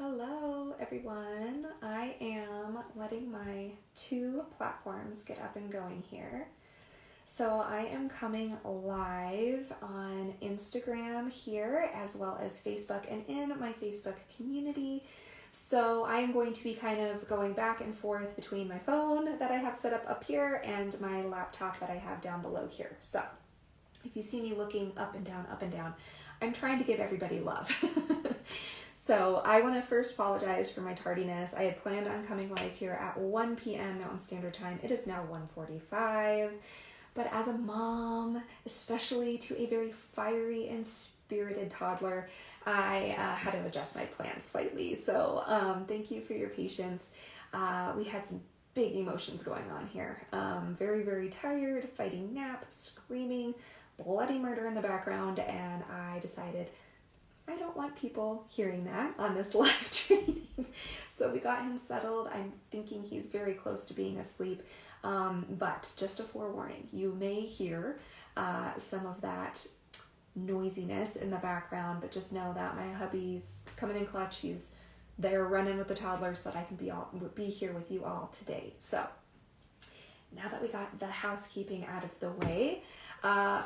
Hello everyone. I am letting my two platforms get up and going here. So I am coming live on Instagram here as well as Facebook and in my Facebook community. So I am going to be kind of going back and forth between my phone that I have set up here and my laptop that I have down below here. So if you see me looking up and down, I'm trying to give everybody love. So I want to first apologize for my tardiness. I had planned on coming live here at 1 p.m. Mountain Standard Time. It is now 1:45. But as a mom, especially to a very fiery and spirited toddler, I had to adjust my plans slightly. So thank you for your patience. We had some big emotions going on here. Very, very tired, fighting nap, screaming, bloody murder in the background, and I decided I don't want people hearing that on this live training. So we got him settled. I'm thinking he's very close to being asleep. But just a forewarning, you may hear some of that noisiness in the background, but just know that my hubby's coming in clutch. He's there running with the toddler so that I can be here with you all today. So now that we got the housekeeping out of the way,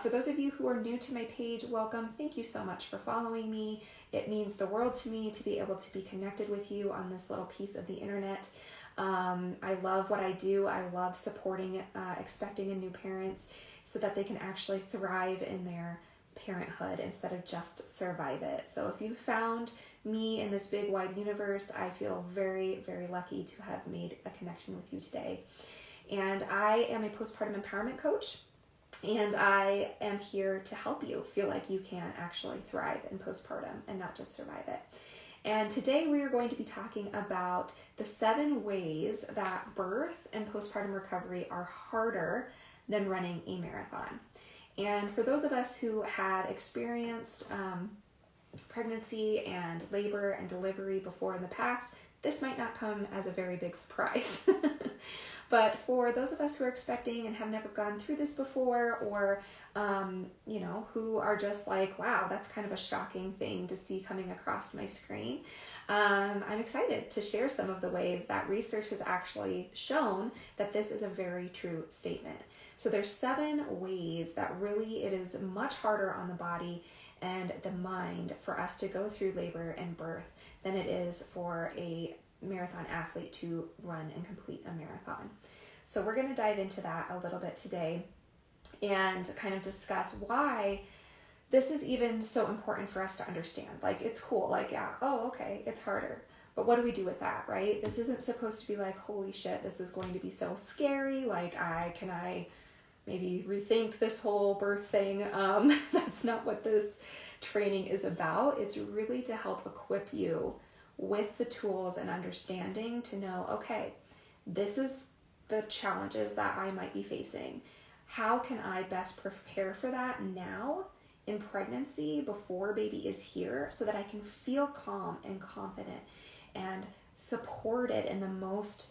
for those of you who are new to my page, welcome. Thank you so much for following me. It means the world to me to be able to be connected with you on this little piece of the internet. I love what I do. I love supporting expecting and new parents so that they can actually thrive in their parenthood instead of just survive it. So if you found me in this big wide universe, I feel very, very lucky to have made a connection with you today. And I am a postpartum empowerment coach. And I am here to help you feel like you can actually thrive in postpartum and not just survive it. And today we are going to be talking about the 7 ways that birth and postpartum recovery are harder than running a marathon. And for those of us who had experienced pregnancy and labor and delivery before in the past, this might not come as a very big surprise. But for those of us who are expecting and have never gone through this before, or, who are just like, wow, that's kind of a shocking thing to see coming across my screen, I'm excited to share some of the ways that research has actually shown that this is a very true statement. So there's 7 ways that really it is much harder on the body and the mind for us to go through labor and birth than it is for a marathon athlete to run and complete a marathon. So we're going to dive into that a little bit today and kind of discuss why this is even so important for us to understand. Like, it's cool, like, yeah, oh, okay, it's harder. But what do we do with that, right? This isn't supposed to be like, holy shit, this is going to be so scary. Like, can I maybe rethink this whole birth thing? That's not what this training is about. It's really to help equip you with the tools and understanding to know, okay, this is the challenges that I might be facing. How can I best prepare for that now in pregnancy before baby is here so that I can feel calm and confident and supported in the most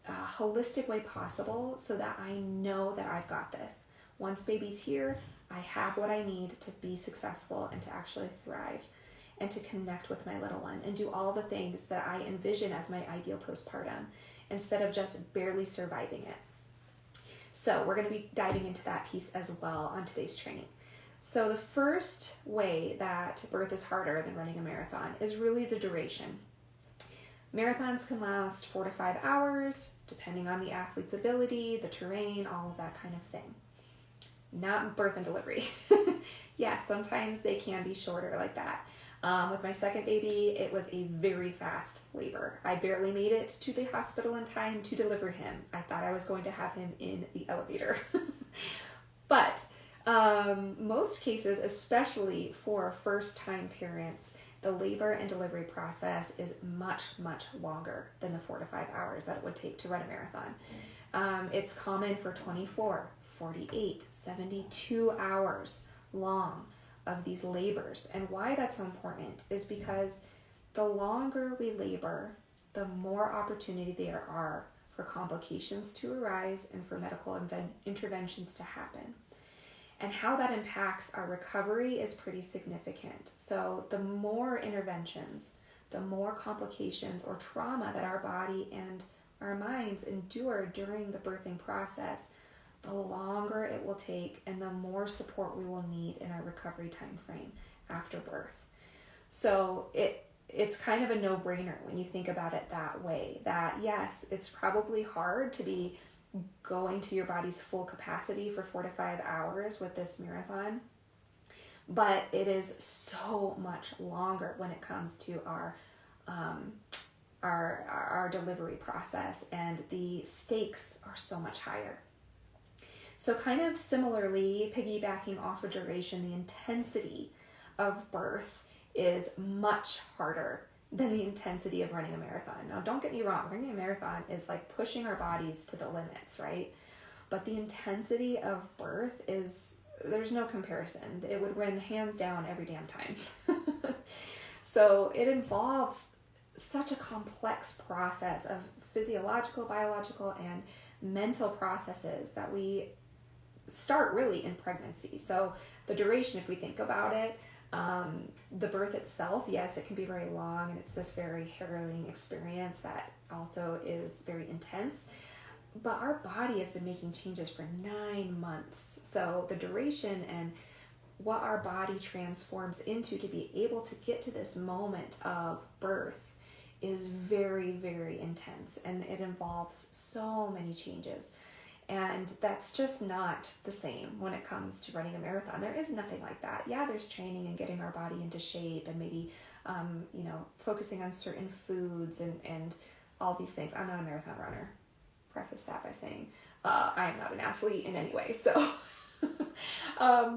holistic way possible so that I know that I've got this. Once baby's here, I have what I need to be successful and to actually thrive and to connect with my little one and do all the things that I envision as my ideal postpartum instead of just barely surviving it. So we're going to be diving into that piece as well on today's training. So the first way that birth is harder than running a marathon is really the duration. Marathons can last 4 to 5 hours, depending on the athlete's ability, the terrain, all of that kind of thing. Not birth and delivery. Yes, sometimes they can be shorter like that. With my second baby, it was a very fast labor. I barely made it to the hospital in time to deliver him. I thought I was going to have him in the elevator. But most cases, especially for first-time parents, the labor and delivery process is much, much longer than the 4 to 5 hours that it would take to run a marathon. It's common for 24, 48, 72 hours long of these labors. And why that's so important is because the longer we labor, the more opportunity there are for complications to arise and for medical interventions to happen. And how that impacts our recovery is pretty significant. So the more interventions, the more complications or trauma that our body and our minds endure during the birthing process, the longer it will take and the more support we will need in our recovery time frame after birth. So it's kind of a no-brainer when you think about it that way, that yes, it's probably hard to be going to your body's full capacity for 4 to 5 hours with this marathon, but it is so much longer when it comes to our delivery process, and the stakes are so much higher. So kind of similarly, piggybacking off of duration, the intensity of birth is much harder than the intensity of running a marathon. Now, don't get me wrong, running a marathon is like pushing our bodies to the limits, right? But the intensity of birth there's no comparison. It would win hands down every damn time. So it involves such a complex process of physiological, biological, and mental processes that we start really in pregnancy. So the duration, if we think about it, the birth itself, yes, it can be very long, and it's this very harrowing experience that also is very intense. But our body has been making changes for 9 months. So the duration and what our body transforms into to be able to get to this moment of birth is very, very intense, and it involves so many changes. And that's just not the same when it comes to running a marathon. There is nothing like that. Yeah, there's training and getting our body into shape and maybe, focusing on certain foods and all these things. I'm not a marathon runner. Preface that by saying I am not an athlete in any way. So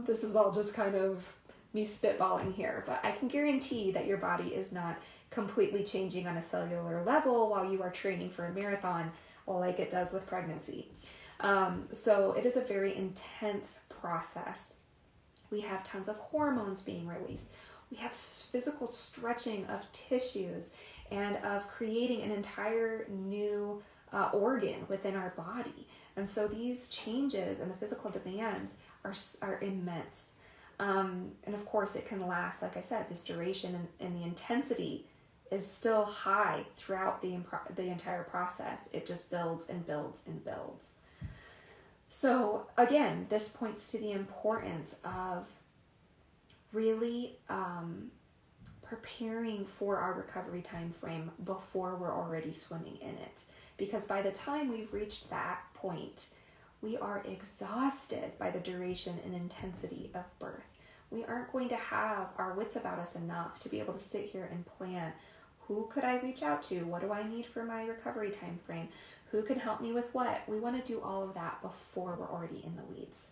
this is all just kind of me spitballing here. But I can guarantee that your body is not completely changing on a cellular level while you are training for a marathon like it does with pregnancy. So it is a very intense process. We have tons of hormones being released. We have physical stretching of tissues and of creating an entire new organ within our body. And so these changes and the physical demands are immense. And of course it can last, like I said, this duration and the intensity is still high throughout the entire process. It just builds and builds and builds. So again, this points to the importance of really preparing for our recovery time frame before we're already swimming in it. Because by the time we've reached that point, we are exhausted by the duration and intensity of birth. We aren't going to have our wits about us enough to be able to sit here and plan, who could I reach out to? What do I need for my recovery time frame? Who can help me with what? We want to do all of that before we're already in the weeds.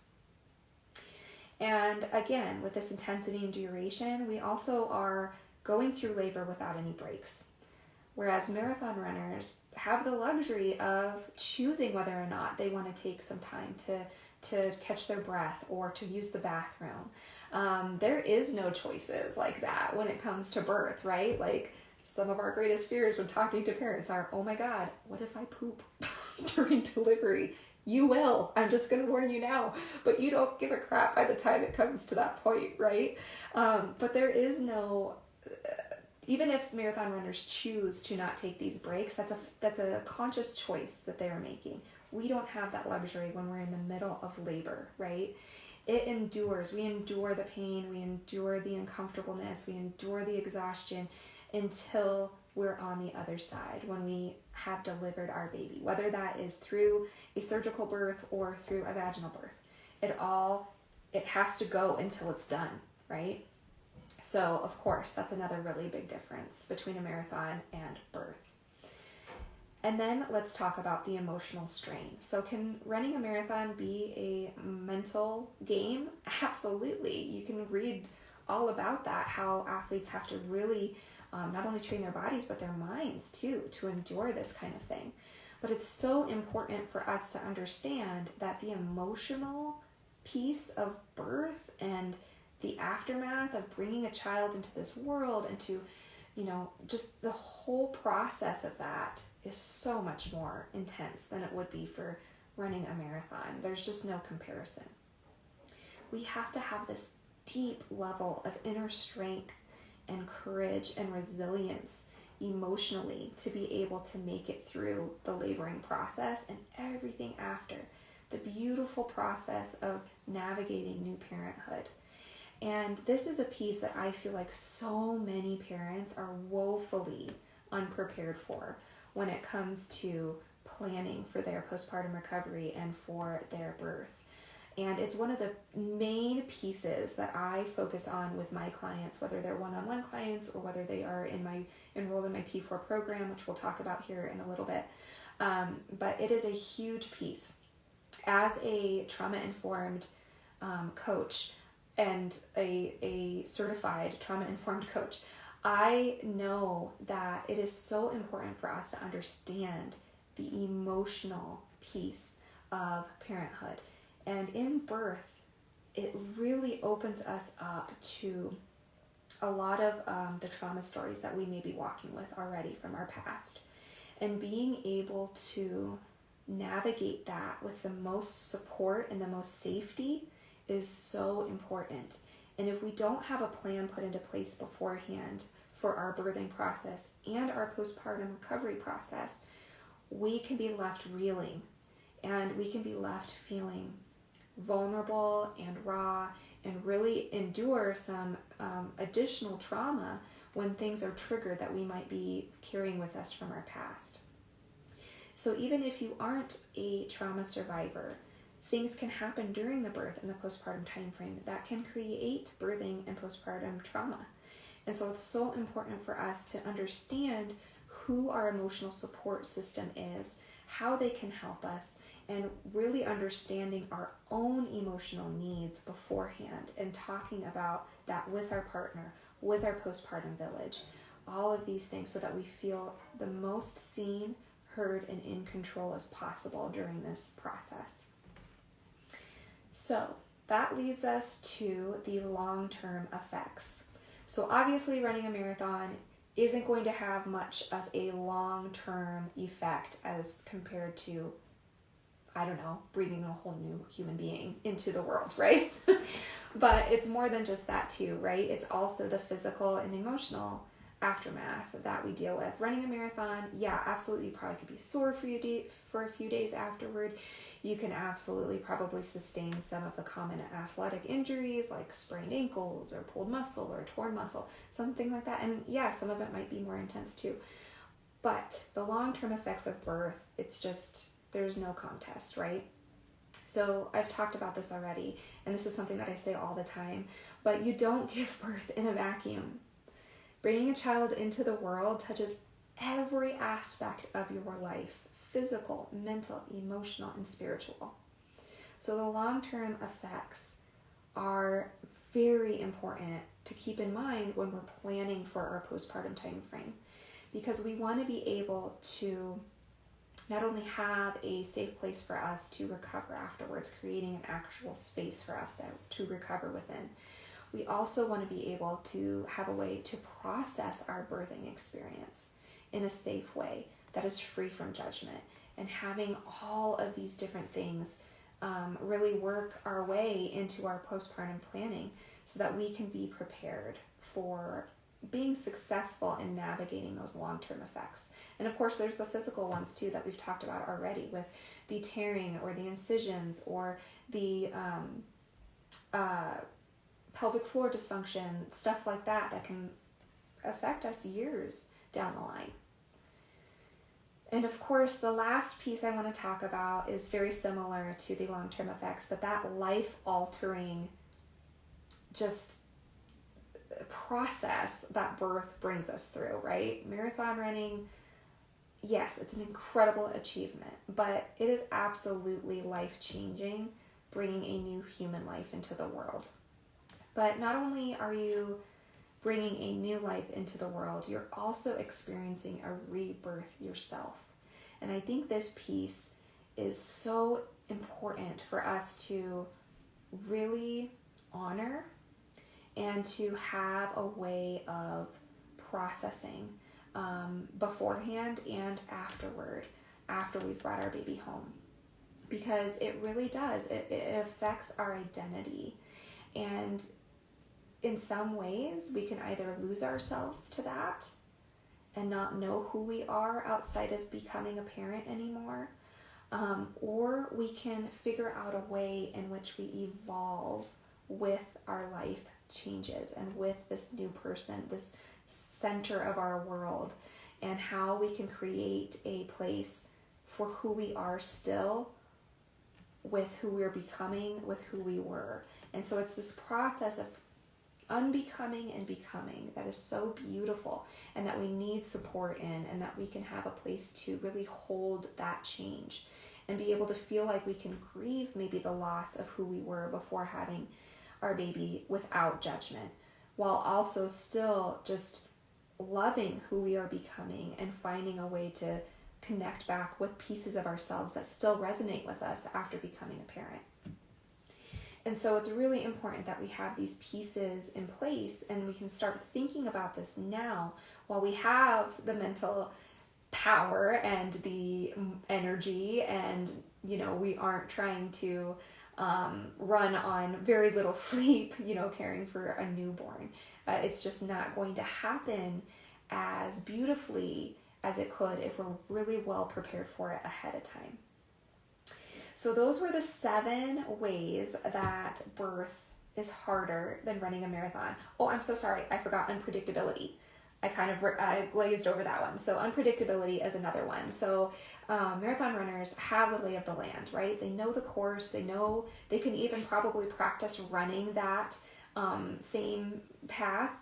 And again, with this intensity and duration, we also are going through labor without any breaks. Whereas marathon runners have the luxury of choosing whether or not they want to take some time to catch their breath or to use the bathroom. There is no choices like that when it comes to birth, right? Like some of our greatest fears when talking to parents are, oh my God, what if I poop during delivery? You will. I'm just going to warn you now. But you don't give a crap by the time it comes to that point, right? But there is no... Even if marathon runners choose to not take these breaks, that's a conscious choice that they are making. We don't have that luxury when we're in the middle of labor, right? It endures. We endure the pain. We endure the uncomfortableness. We endure the exhaustion until we're on the other side, when we have delivered our baby, whether that is through a surgical birth or through a vaginal birth. It has to go until it's done, right? So, of course, that's another really big difference between a marathon and birth. And then let's talk about the emotional strain. So can running a marathon be a mental game? Absolutely. You can read all about that, how athletes have to really not only train their bodies, but their minds too, to endure this kind of thing. But it's so important for us to understand that the emotional piece of birth and the aftermath of bringing a child into this world and to, just the whole process of that is so much more intense than it would be for running a marathon. There's just no comparison. We have to have this deep level of inner strength and courage and resilience emotionally to be able to make it through the laboring process and everything after, the beautiful process of navigating new parenthood. And this is a piece that I feel like so many parents are woefully unprepared for when it comes to planning for their postpartum recovery and for their birth. And it's one of the main pieces that I focus on with my clients, whether they're one-on-one clients or whether they are enrolled in my P4 program, which we'll talk about here in a little bit. But it is a huge piece. As a trauma-informed coach and a certified trauma-informed coach, I know that it is so important for us to understand the emotional piece of parenthood. And in birth, it really opens us up to a lot of the trauma stories that we may be walking with already from our past. And being able to navigate that with the most support and the most safety is so important. And if we don't have a plan put into place beforehand for our birthing process and our postpartum recovery process, we can be left reeling and we can be left feeling vulnerable and raw and really endure some additional trauma when things are triggered that we might be carrying with us from our past. So even if you aren't a trauma survivor, things can happen during the birth and the postpartum time frame that can create birthing and postpartum trauma. And so it's so important for us to understand who our emotional support system is, how they can help us, and really understanding our own emotional needs beforehand and talking about that with our partner, with our postpartum village, all of these things so that we feel the most seen, heard, and in control as possible during this process. So that leads us to the long-term effects. So obviously running a marathon isn't going to have much of a long-term effect as compared to, I don't know, bringing a whole new human being into the world, right? But it's more than just that too, right? It's also the physical and emotional aftermath that we deal with. Running a marathon, yeah, absolutely, you probably could be sore for a few days afterward. You can absolutely probably sustain some of the common athletic injuries like sprained ankles or pulled muscle or torn muscle, something like that. And yeah, some of it might be more intense too. But the long-term effects of birth, it's just, there's no contest, right? So I've talked about this already, and this is something that I say all the time, but you don't give birth in a vacuum. Bringing a child into the world touches every aspect of your life, physical, mental, emotional, and spiritual. So the long-term effects are very important to keep in mind when we're planning for our postpartum time frame, because we want to be able to not only have a safe place for us to recover afterwards, creating an actual space for us to recover within. We also want to be able to have a way to process our birthing experience in a safe way that is free from judgment, and having all of these different things really work our way into our postpartum planning so that we can be prepared for being successful in navigating those long-term effects. And of course, there's the physical ones too that we've talked about already, with the tearing or the incisions or the pelvic floor dysfunction, stuff like that can affect us years down the line. And of course, the last piece I want to talk about is very similar to the long-term effects, but that life-altering just process that birth brings us through, right? Marathon running, yes, it's an incredible achievement, but it is absolutely life-changing, bringing a new human life into the world. But not only are you bringing a new life into the world, you're also experiencing a rebirth yourself. And I think this piece is so important for us to really honor and to have a way of processing beforehand and afterward, after we've brought our baby home. Because it really does. It affects our identity. And in some ways, we can either lose ourselves to that and not know who we are outside of becoming a parent anymore. Or we can figure out a way in which we evolve with our life changes and with this new person, this center of our world, and how we can create a place for who we are still, with who we're becoming, with who we were. And so it's this process of unbecoming and becoming that is so beautiful, and that we need support in, and that we can have a place to really hold that change and be able to feel like we can grieve maybe the loss of who we were before having our baby without judgment, while also still just loving who we are becoming and finding a way to connect back with pieces of ourselves that still resonate with us after becoming a parent. And so it's really important that we have these pieces in place, and we can start thinking about this now while we have the mental power and the energy, and we aren't trying to run on very little sleep, caring for a newborn. It's just not going to happen as beautifully as it could if we're really well prepared for it ahead of time. So those were the 7 ways that birth is harder than running a marathon. Oh, I'm so sorry. I forgot unpredictability. I glazed over that one. So unpredictability is another one. So marathon runners have the lay of the land, right? They know the course. They know they can even probably practice running that same path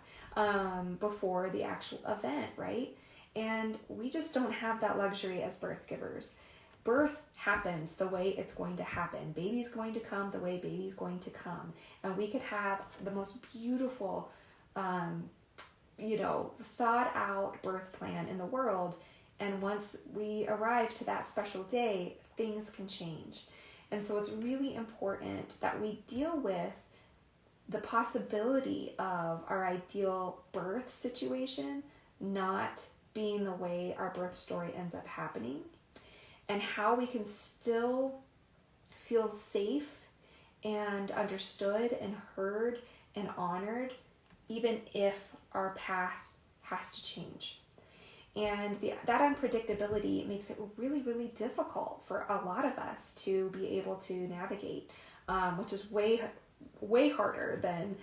before the actual event, right? And we just don't have that luxury as birth givers. Birth happens the way it's going to happen. Baby's going to come the way baby's going to come. And we could have the most beautiful, thought out birth plan in the world. And once we arrive to that special day, things can change. And so it's really important that we deal with the possibility of our ideal birth situation not being the way our birth story ends up happening, and how we can still feel safe and understood and heard and honored, even if our path has to change. And that unpredictability makes it really, really difficult for a lot of us to be able to navigate, which is way harder than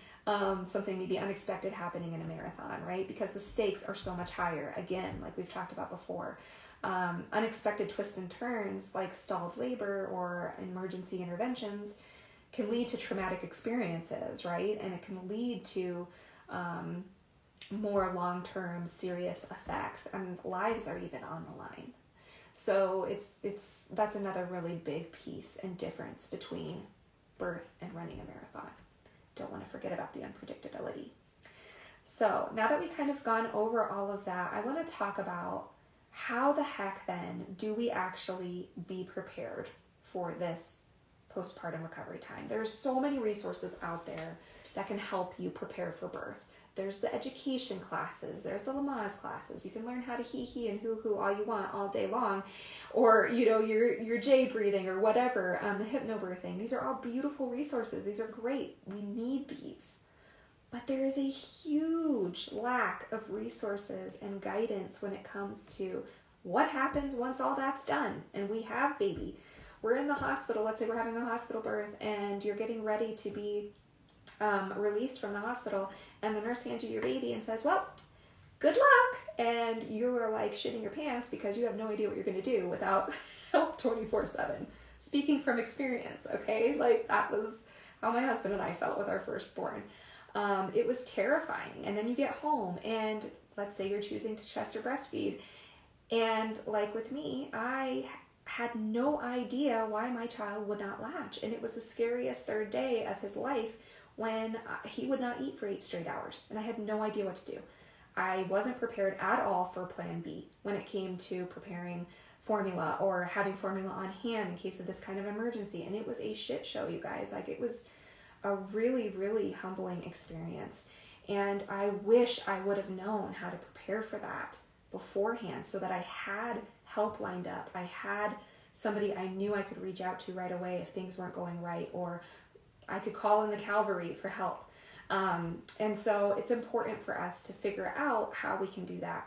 something maybe unexpected happening in a marathon, right? Because the stakes are so much higher. Again, like we've talked about before, unexpected twists and turns like stalled labor or emergency interventions can lead to traumatic experiences, right? And it can lead to more long-term serious effects, and lives are even on the line. So that's another really big piece and difference between birth and running a marathon. Don't want to forget about the unpredictability. So now that we've kind of gone over all of that, I want to talk about how the heck then do we actually be prepared for this postpartum recovery time. There's so many resources out there that can help you prepare for birth. There's the education classes, there's the Lamaze classes. You can learn how to hee and hoo all you want all day long, or your J breathing or whatever, the hypnobirthing. These are all beautiful resources. These are great. We need these. But there is a huge lack of resources and guidance when it comes to what happens once all that's done and we have baby. We're in the hospital. Let's say we're having a hospital birth and you're getting ready to be released from the hospital, and the nurse hands you your baby and says, well, good luck. And you are like shitting your pants because you have no idea what you're going to do without help 24/7. Speaking from experience, okay? Like that was how my husband and I felt with our firstborn. It was terrifying. And then you get home and let's say you're choosing to chest or breastfeed. And like with me, I had no idea why my child would not latch. And it was the scariest 3rd day of his life when he would not eat for 8 straight hours. And I had no idea what to do. I wasn't prepared at all for plan B when it came to preparing formula or having formula on hand in case of this kind of emergency. And it was a shit show, you guys. Like it was a really, really humbling experience. And I wish I would have known how to prepare for that beforehand so that I had help lined up. I had somebody I knew I could reach out to right away if things weren't going right, or I could call in the cavalry for help. And so it's important for us to figure out how we can do that.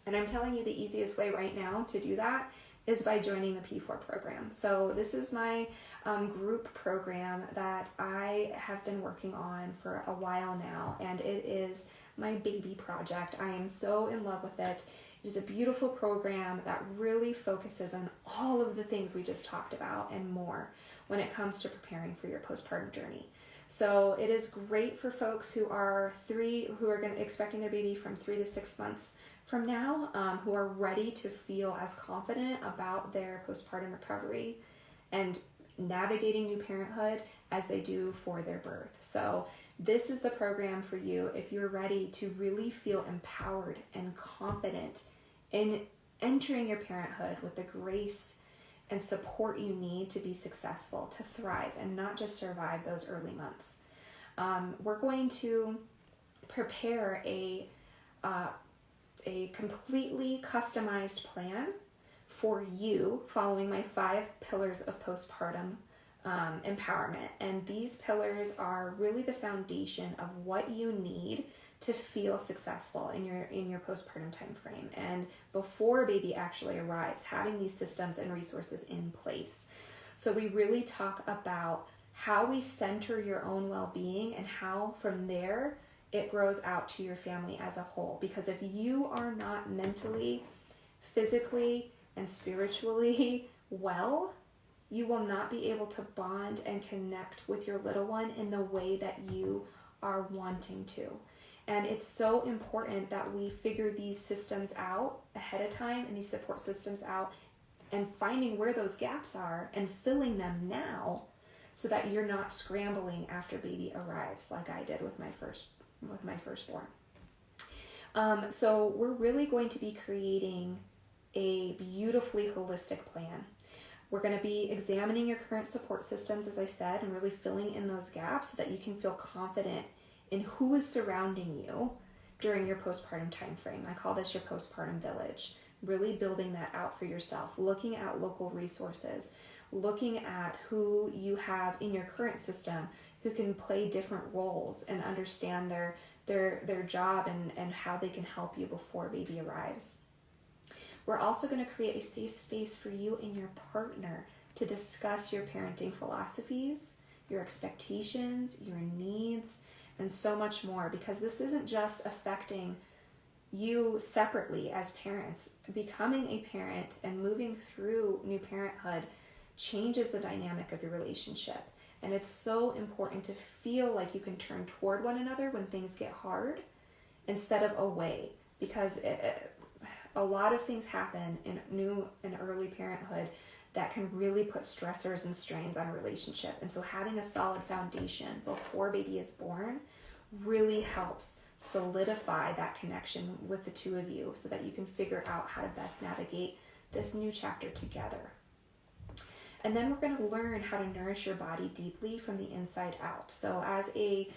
And I'm telling you the easiest way right now to do that is by joining the P4 program. So this is my group program that I have been working on for a while now, and it is my baby project. I am so in love with it. It is a beautiful program that really focuses on all of the things we just talked about and more when it comes to preparing for your postpartum journey. So it is great for folks who are expecting their baby from 3 to 6 months from now, who are ready to feel as confident about their postpartum recovery and navigating new parenthood as they do for their birth. So this is the program for you if you're ready to really feel empowered and confident in entering your parenthood with the grace and support you need to be successful, to thrive, and not just survive those early months. We're going to prepare a completely customized plan for you following my 5 pillars of postpartum empowerment. And these pillars are really the foundation of what you need to feel successful in your postpartum time frame. And before baby actually arrives, having these systems and resources in place. So we really talk about how we center your own well-being and how from there it grows out to your family as a whole. Because if you are not mentally, physically, and spiritually well, you will not be able to bond and connect with your little one in the way that you are wanting to. And it's so important that we figure these systems out ahead of time and these support systems out and finding where those gaps are and filling them now so that you're not scrambling after baby arrives like I did with my firstborn. So we're really going to be creating a beautifully holistic plan. We're going to be examining your current support systems, as I said, and really filling in those gaps so that you can feel confident in who is surrounding you during your postpartum time frame. I call this your postpartum village. Really building that out for yourself, looking at local resources, looking at who you have in your current system who can play different roles and understand their job and how they can help you before baby arrives. We're also going to create a safe space for you and your partner to discuss your parenting philosophies, your expectations, your needs, and so much more, because this isn't just affecting you separately as parents. Becoming a parent and moving through new parenthood changes the dynamic of your relationship. And it's so important to feel like you can turn toward one another when things get hard instead of away, because a lot of things happen in new and early parenthood that can really put stressors and strains on a relationship. And so having a solid foundation before baby is born really helps solidify that connection with the two of you so that you can figure out how to best navigate this new chapter together. And then we're going to learn how to nourish your body deeply from the inside out. So as a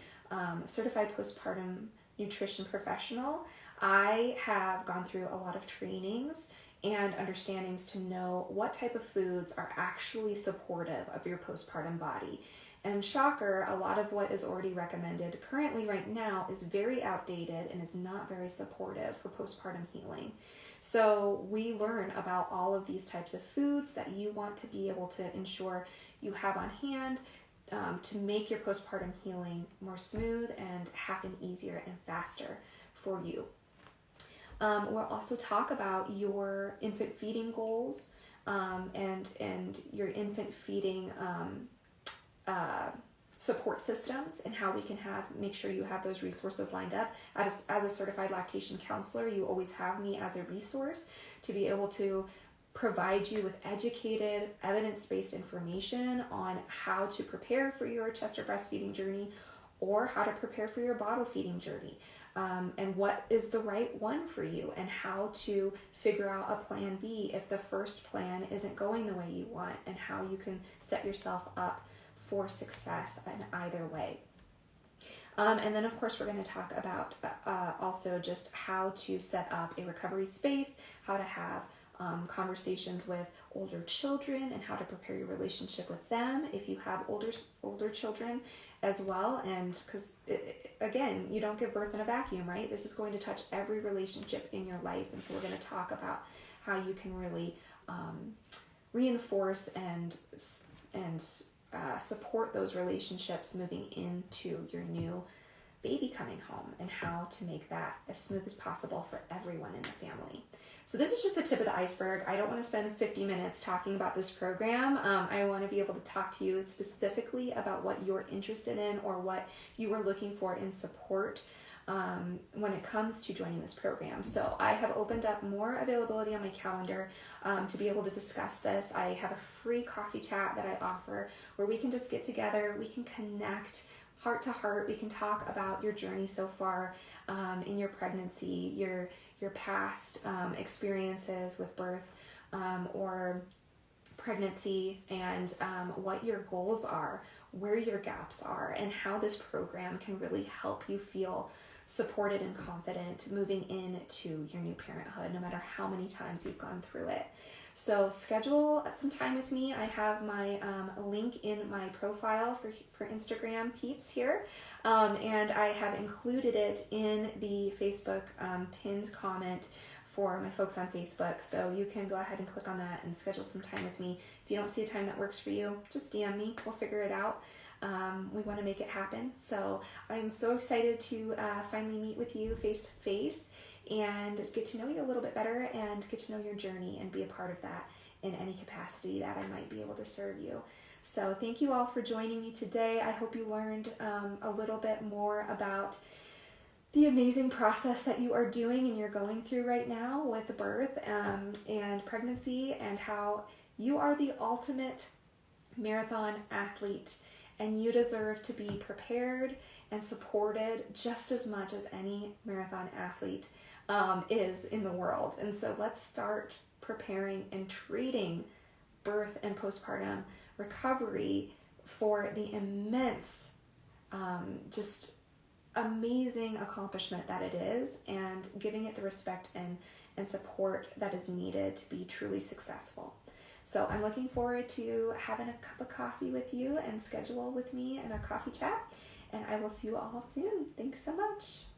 certified postpartum nutrition professional, I have gone through a lot of trainings and understandings to know what type of foods are actually supportive of your postpartum body. And shocker, a lot of what is already recommended currently right now is very outdated and is not very supportive for postpartum healing. So we learn about all of these types of foods that you want to be able to ensure you have on hand to make your postpartum healing more smooth and happen easier and faster for you. We'll also talk about your infant feeding goals and your infant feeding support systems and how we can make sure you have those resources lined up. As a certified lactation counselor, you always have me as a resource to be able to provide you with educated, evidence-based information on how to prepare for your chest or breastfeeding journey or how to prepare for your bottle feeding journey. And what is the right one for you and how to figure out a plan B if the first plan isn't going the way you want, and how you can set yourself up for success in either way. And then of course we're going to talk about also just how to set up a recovery space, how to have conversations with older children and how to prepare your relationship with them if you have older children as well. And because again, you don't give birth in a vacuum, right? This is going to touch every relationship in your life, and so we're going to talk about how you can really reinforce and support those relationships moving into your new baby coming home, and how to make that as smooth as possible for everyone in the family. So this is just the tip of the iceberg. I don't want to spend 50 minutes talking about this program. I want to be able to talk to you specifically about what you're interested in or what you are looking for in support when it comes to joining this program. So I have opened up more availability on my calendar to be able to discuss this. I have a free coffee chat that I offer where we can just get together, we can connect heart to heart, we can talk about your journey so far in your pregnancy, your past experiences with birth or pregnancy, and what your goals are, where your gaps are, and how this program can really help you feel supported and confident moving into your new parenthood, no matter how many times you've gone through it. So schedule some time with me. I have my link in my profile for Instagram peeps here, and I have included it in the Facebook pinned comment for my folks on Facebook. So you can go ahead and click on that and schedule some time with me. If you don't see a time that works for you, just DM me. We'll figure it out. We want to make it happen. So I'm so excited to finally meet with you face to face and get to know you a little bit better and get to know your journey and be a part of that in any capacity that I might be able to serve you. So thank you all for joining me today. I hope you learned a little bit more about the amazing process that you are doing and you're going through right now with birth and pregnancy, and how you are the ultimate marathon athlete, and you deserve to be prepared and supported just as much as any marathon athlete is in the world. And so let's start preparing and treating birth and postpartum recovery for the immense, just amazing accomplishment that it is, and giving it the respect and support that is needed to be truly successful. So I'm looking forward to having a cup of coffee with you and schedule with me in a coffee chat, and I will see you all soon. Thanks so much.